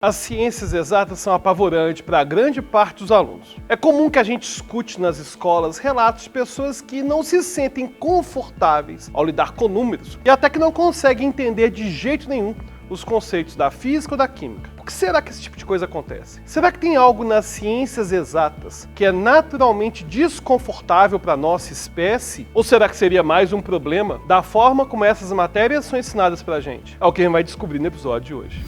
As ciências exatas são apavorantes para a grande parte dos alunos. É comum que a gente escute nas escolas relatos de pessoas que não se sentem confortáveis ao lidar com números e até que não conseguem entender de jeito nenhum os conceitos da física ou da química. Por que será que esse tipo de coisa acontece? Será que tem algo nas ciências exatas que é naturalmente desconfortável para a nossa espécie? Ou será que seria mais um problema da forma como essas matérias são ensinadas para a gente? É o que a gente vai descobrir no episódio de hoje.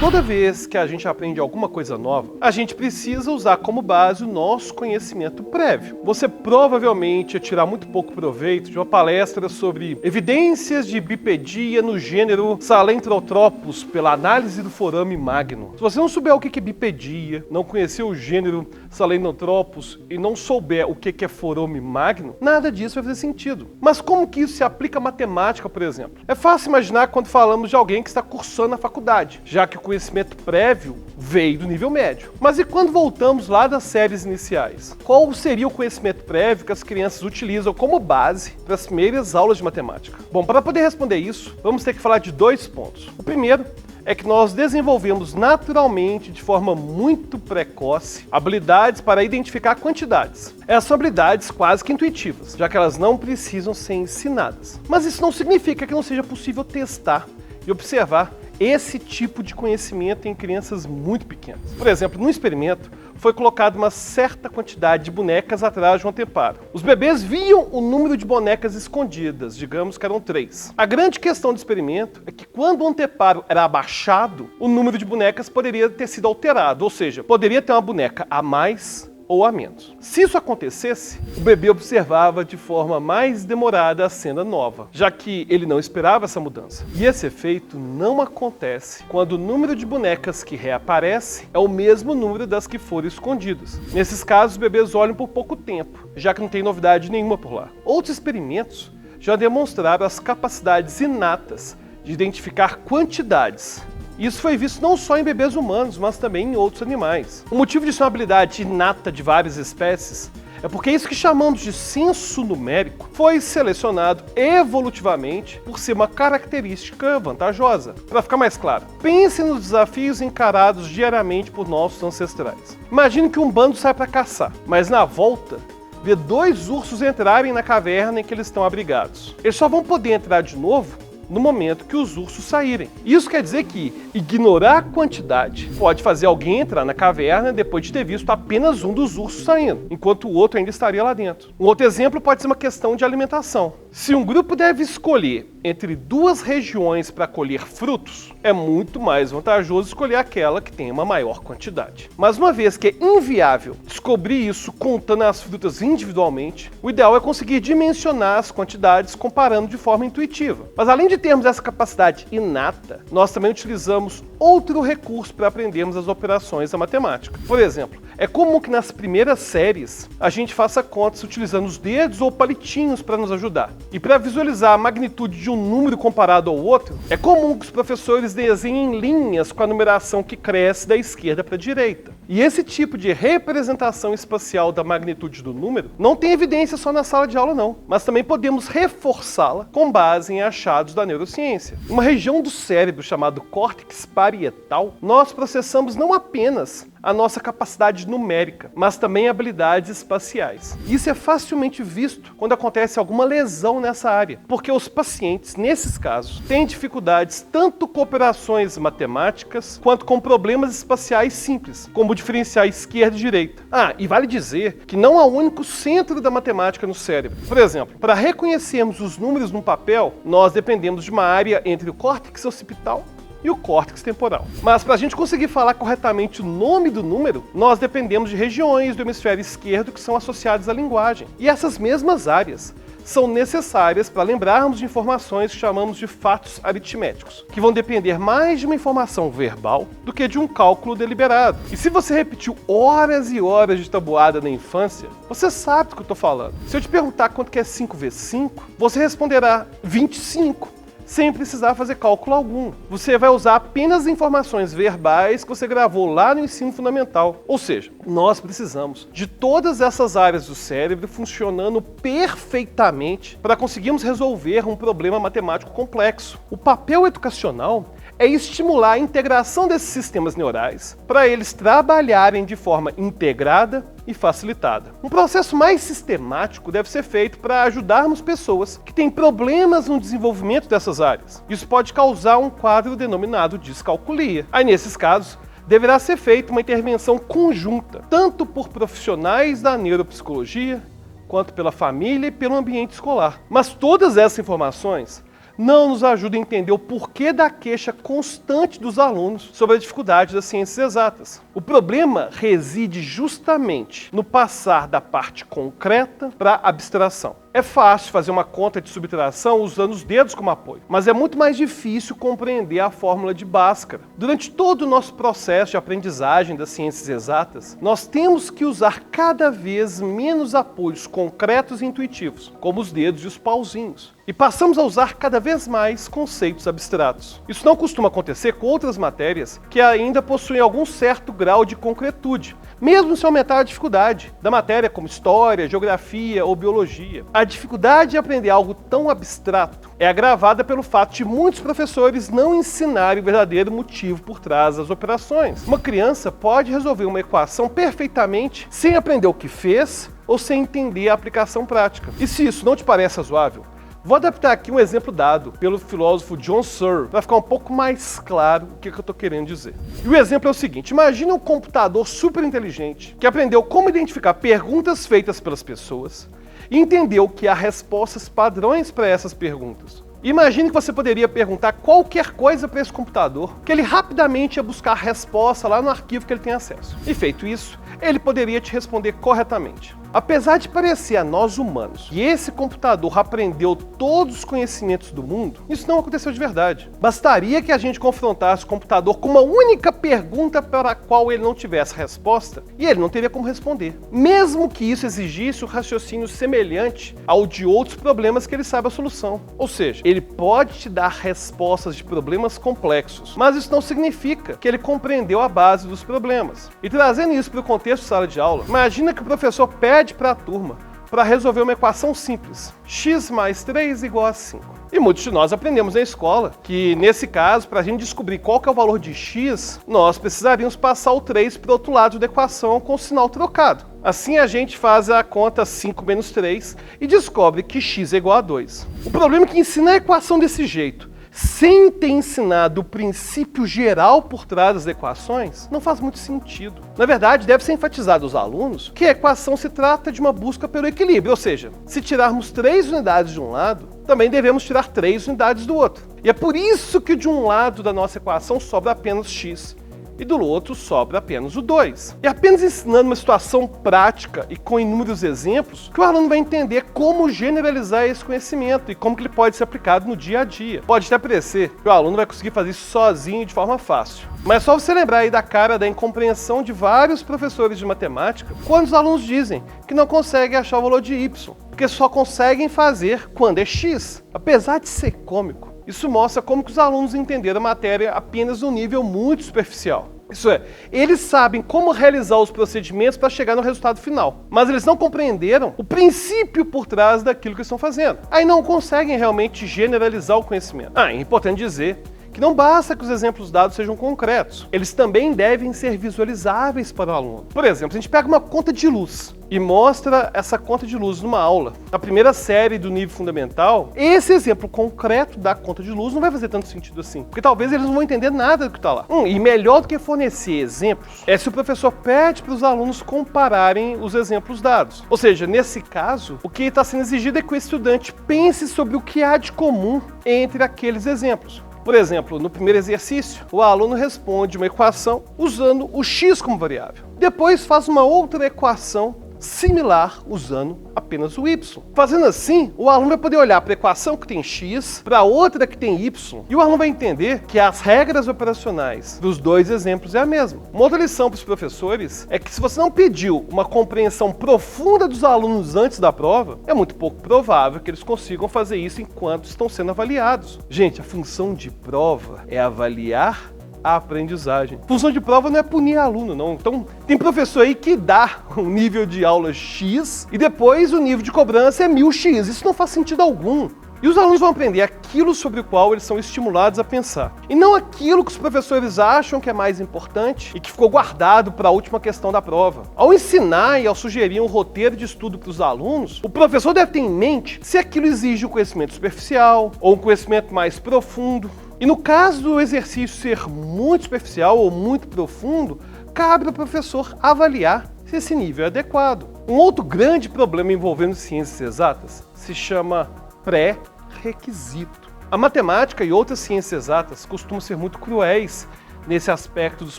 Toda vez que a gente aprende alguma coisa nova, a gente precisa usar como base o nosso conhecimento prévio. Você provavelmente ia tirar muito pouco proveito de uma palestra sobre evidências de bipedia no gênero Sahelanthropus pela análise do forame magno. Se você não souber o que é bipedia, não conhecer o gênero Sahelanthropus e não souber o que é forame magno, nada disso vai fazer sentido. Mas como que isso se aplica à matemática, por exemplo? É fácil imaginar quando falamos de alguém que está cursando na faculdade, já que o conhecimento prévio veio do nível médio. Mas e quando voltamos lá das séries iniciais? Qual seria o conhecimento prévio que as crianças utilizam como base para as primeiras aulas de matemática? Bom, para poder responder isso, vamos ter que falar de dois pontos. O primeiro é que nós desenvolvemos naturalmente, de forma muito precoce, habilidades para identificar quantidades. Essas são habilidades quase que intuitivas, já que elas não precisam ser ensinadas. Mas isso não significa que não seja possível testar e observar esse tipo de conhecimento em crianças muito pequenas. Por exemplo, no experimento, foi colocada uma certa quantidade de bonecas atrás de um anteparo. Os bebês viam o número de bonecas escondidas, digamos que eram 3. A grande questão do experimento é que quando o anteparo era abaixado, o número de bonecas poderia ter sido alterado, ou seja, poderia ter uma boneca a mais ou a menos. Se isso acontecesse, o bebê observava de forma mais demorada a cena nova, já que ele não esperava essa mudança. E esse efeito não acontece quando o número de bonecas que reaparece é o mesmo número das que foram escondidas. Nesses casos, os bebês olham por pouco tempo, já que não tem novidade nenhuma por lá. Outros experimentos já demonstraram as capacidades inatas de identificar quantidades. Isso foi visto não só em bebês humanos, mas também em outros animais. O motivo de ser uma habilidade inata de várias espécies é porque isso que chamamos de senso numérico foi selecionado evolutivamente por ser uma característica vantajosa. Para ficar mais claro, pense nos desafios encarados diariamente por nossos ancestrais. Imagine que um bando sai para caçar, mas na volta vê 2 ursos entrarem na caverna em que eles estão abrigados. Eles só vão poder entrar de novo no momento que os ursos saírem. Isso quer dizer que ignorar a quantidade pode fazer alguém entrar na caverna depois de ter visto apenas um dos ursos saindo, enquanto o outro ainda estaria lá dentro. Um outro exemplo pode ser uma questão de alimentação. Se um grupo deve escolher entre 2 regiões para colher frutos, é muito mais vantajoso escolher aquela que tem uma maior quantidade. Mas uma vez que é inviável descobrir isso contando as frutas individualmente, o ideal é conseguir dimensionar as quantidades comparando de forma intuitiva. Mas além de termos essa capacidade inata, nós também utilizamos outro recurso para aprendermos as operações da matemática. Por exemplo, é comum que nas primeiras séries a gente faça contas utilizando os dedos ou palitinhos para nos ajudar. E para visualizar a magnitude de um número comparado ao outro, é comum que os professores desenhem linhas com a numeração que cresce da esquerda para a direita. E esse tipo de representação espacial da magnitude do número não tem evidência só na sala de aula não, mas também podemos reforçá-la com base em achados da neurociência. Uma região do cérebro chamada córtex parietal, nós processamos não apenas a nossa capacidade numérica, mas também habilidades espaciais. Isso é facilmente visto quando acontece alguma lesão nessa área, porque os pacientes, nesses casos, têm dificuldades tanto com operações matemáticas, quanto com problemas espaciais simples, como diferenciar esquerda e direita. E vale dizer que não há um único centro da matemática no cérebro. Por exemplo, para reconhecermos os números no papel, nós dependemos de uma área entre o córtex occipital e o córtex temporal. Mas para a gente conseguir falar corretamente o nome do número, nós dependemos de regiões do hemisfério esquerdo que são associadas à linguagem. E essas mesmas áreas são necessárias para lembrarmos de informações que chamamos de fatos aritméticos, que vão depender mais de uma informação verbal do que de um cálculo deliberado. E se você repetiu horas e horas de tabuada na infância, você sabe do que eu estou falando. Se eu te perguntar quanto que é 5 vezes 5, você responderá 25. sem precisar fazer cálculo algum. Você vai usar apenas informações verbais que você gravou lá no ensino fundamental. Ou seja, nós precisamos de todas essas áreas do cérebro funcionando perfeitamente para conseguirmos resolver um problema matemático complexo. O papel educacional é estimular a integração desses sistemas neurais para eles trabalharem de forma integrada e facilitada. Um processo mais sistemático deve ser feito para ajudarmos pessoas que têm problemas no desenvolvimento dessas áreas. Isso pode causar um quadro denominado descalculia. Aí, nesses casos, deverá ser feita uma intervenção conjunta, tanto por profissionais da neuropsicologia, quanto pela família e pelo ambiente escolar. Mas todas essas informações não nos ajuda a entender o porquê da queixa constante dos alunos sobre a dificuldade das ciências exatas. O problema reside justamente no passar da parte concreta para a abstração. É fácil fazer uma conta de subtração usando os dedos como apoio, mas é muito mais difícil compreender a fórmula de Bhaskara. Durante todo o nosso processo de aprendizagem das ciências exatas, nós temos que usar cada vez menos apoios concretos e intuitivos, como os dedos e os pauzinhos, e passamos a usar cada vez mais conceitos abstratos. Isso não costuma acontecer com outras matérias que ainda possuem algum certo grau de concretude, mesmo se aumentar a dificuldade da matéria como história, geografia ou biologia. A dificuldade de aprender algo tão abstrato é agravada pelo fato de muitos professores não ensinarem o verdadeiro motivo por trás das operações. Uma criança pode resolver uma equação perfeitamente sem aprender o que fez ou sem entender a aplicação prática. E se isso não te parece razoável, vou adaptar aqui um exemplo dado pelo filósofo John Searle para ficar um pouco mais claro o que eu estou querendo dizer. E o exemplo é o seguinte: imagine um computador super inteligente que aprendeu como identificar perguntas feitas pelas pessoas e entendeu que há respostas padrões para essas perguntas. Imagine que você poderia perguntar qualquer coisa para esse computador, que ele rapidamente ia buscar a resposta lá no arquivo que ele tem acesso. E feito isso, ele poderia te responder corretamente. Apesar de parecer a nós humanos que esse computador aprendeu todos os conhecimentos do mundo, isso não aconteceu de verdade. Bastaria que a gente confrontasse o computador com uma única pergunta para a qual ele não tivesse resposta e ele não teria como responder. Mesmo que isso exigisse um raciocínio semelhante ao de outros problemas que ele sabe a solução. Ou seja, ele pode te dar respostas de problemas complexos, mas isso não significa que ele compreendeu a base dos problemas. E trazendo isso para o contexto de sala de aula, imagina que o professor pede para a turma para resolver uma equação simples: x mais 3 igual a 5. E muitos de nós aprendemos na escola que, nesse caso, para a gente descobrir qual que é o valor de x, nós precisaríamos passar o 3 para o outro lado da equação com o sinal trocado. Assim a gente faz a conta 5 menos 3 e descobre que x é igual a 2. O problema é que ensinar a equação desse jeito, sem ter ensinado o princípio geral por trás das equações, não faz muito sentido. Na verdade, deve ser enfatizado aos alunos que a equação se trata de uma busca pelo equilíbrio, ou seja, se tirarmos 3 unidades de um lado, também devemos tirar 3 unidades do outro. E é por isso que de um lado da nossa equação sobra apenas x, e do outro sobra apenas o 2. E apenas ensinando uma situação prática e com inúmeros exemplos, que o aluno vai entender como generalizar esse conhecimento e como que ele pode ser aplicado no dia a dia. Pode até parecer que o aluno vai conseguir fazer isso sozinho de forma fácil. Mas é só você lembrar aí da cara da incompreensão de vários professores de matemática quando os alunos dizem que não conseguem achar o valor de y, porque só conseguem fazer quando é x. Apesar de ser cômico, isso mostra como que os alunos entenderam a matéria apenas num nível muito superficial. Isso é, eles sabem como realizar os procedimentos para chegar no resultado final, mas eles não compreenderam o princípio por trás daquilo que estão fazendo. Aí não conseguem realmente generalizar o conhecimento. É importante dizer que não basta que os exemplos dados sejam concretos, eles também devem ser visualizáveis para o aluno. Por exemplo, se a gente pega uma conta de luz e mostra essa conta de luz numa aula, na primeira série do nível fundamental, esse exemplo concreto da conta de luz não vai fazer tanto sentido assim, porque talvez eles não vão entender nada do que está lá. E melhor do que fornecer exemplos, é se o professor pede para os alunos compararem os exemplos dados. Ou seja, nesse caso, o que está sendo exigido é que o estudante pense sobre o que há de comum entre aqueles exemplos. Por exemplo, no primeiro exercício, o aluno responde uma equação usando o x como variável. Depois faz uma outra equação similar usando apenas o y. Fazendo assim, o aluno vai poder olhar para a equação que tem x, para outra que tem y, e o aluno vai entender que as regras operacionais dos dois exemplos é a mesma. Uma outra lição para os professores é que se você não pediu uma compreensão profunda dos alunos antes da prova, é muito pouco provável que eles consigam fazer isso enquanto estão sendo avaliados. Gente, a função de prova é avaliar a aprendizagem. Função de prova não é punir aluno, não. Então, tem professor aí que dá um nível de aula X e depois o nível de cobrança é 1000x. Isso não faz sentido algum. E os alunos vão aprender aquilo sobre o qual eles são estimulados a pensar. E não aquilo que os professores acham que é mais importante e que ficou guardado para a última questão da prova. Ao ensinar e ao sugerir um roteiro de estudo para os alunos, o professor deve ter em mente se aquilo exige um conhecimento superficial ou um conhecimento mais profundo. E no caso do exercício ser muito superficial ou muito profundo, cabe ao professor avaliar se esse nível é adequado. Um outro grande problema envolvendo ciências exatas se chama pré-requisito. A matemática e outras ciências exatas costumam ser muito cruéis nesse aspecto dos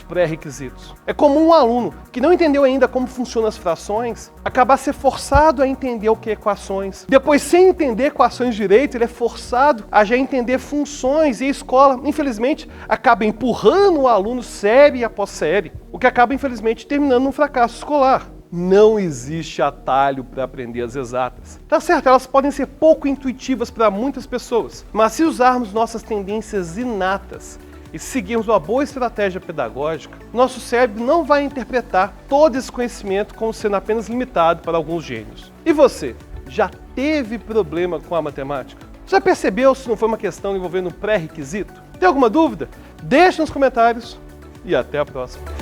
pré-requisitos. É comum um aluno que não entendeu ainda como funcionam as frações acabar ser forçado a entender o que é equações. Depois, sem entender equações direito, ele é forçado a já entender funções e a escola, infelizmente, acaba empurrando o aluno série após série, o que acaba, infelizmente, terminando num fracasso escolar. Não existe atalho para aprender as exatas. Tá certo, elas podem ser pouco intuitivas para muitas pessoas, mas se usarmos nossas tendências inatas e seguirmos uma boa estratégia pedagógica, nosso cérebro não vai interpretar todo esse conhecimento como sendo apenas limitado para alguns gênios. E você, já teve problema com a matemática? Já percebeu se não foi uma questão envolvendo um pré-requisito? Tem alguma dúvida? Deixe nos comentários e até a próxima.